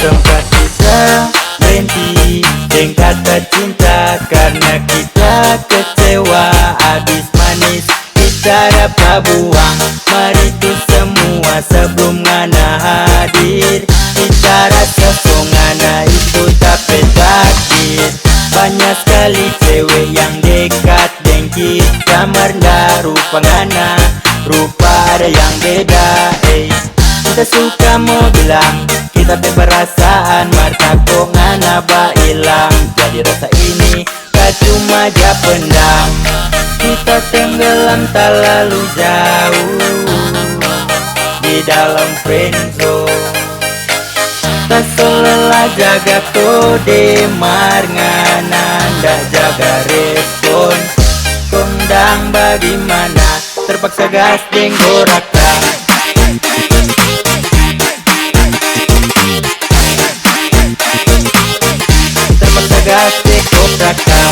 Sempat kita berhenti dengan kata cinta karena kita kecewa, habis manis kita dapat buang. Mari tu semua sebelum ngana hadir, kita rasa so ngana itu tapi takdir. Banyak sekali cewek yang dekat dengan kita, merendah rupa ngana, rupa ada yang beda. Kita suka mau bilang kita berperasaan, marta kok ngana ba hilang. Jadi rasa ini tak cuma ja pendam, kita tenggelam tak lalu jauh di dalam friendzone. Tak selelah jaga kode ngana, ndak jaga respon. Kondang bagaimana, terpaksa gas deng goraka. Terpaksa gas deng goraka.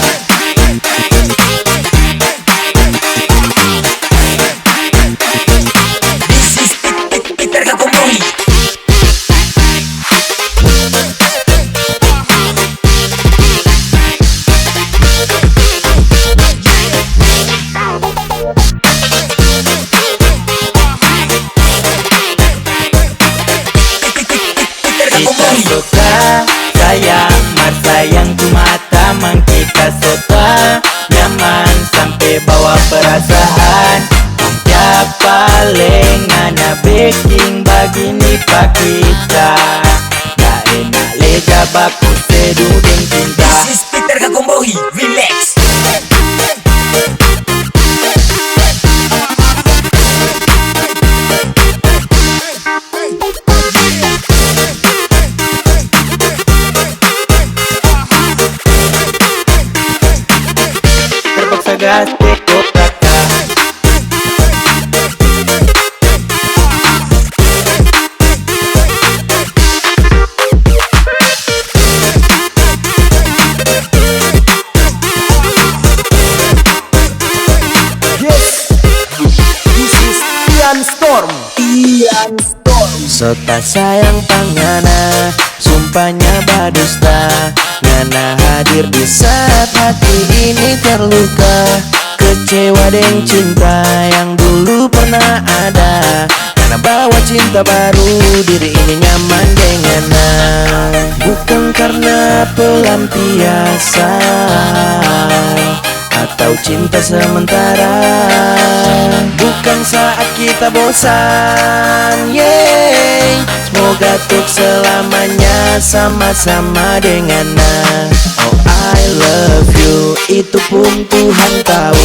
Kita suka sayang, mar sayang cuma tamang. Kita suka nyaman sampai bawa perasaan. Ya paling ngana baking begini pak kita, gak enak lega baku seduh deng cinta. This is Peter Kagombohi Remix. Terpaksa gas deng goraka. Sota sayang pangana, sumpahnya badusta. Ngana hadir di saat hati ini terluka, kecewa dengan cinta yang dulu pernah ada. Karena bawa cinta baru, diri ini nyaman dengannya. Bukan karena pelampiasan atau cinta sementara, bukan saat kita bosan, yeay. Semoga untuk selamanya sama-sama dengannya. Oh I love you, itu pun Tuhan tahu.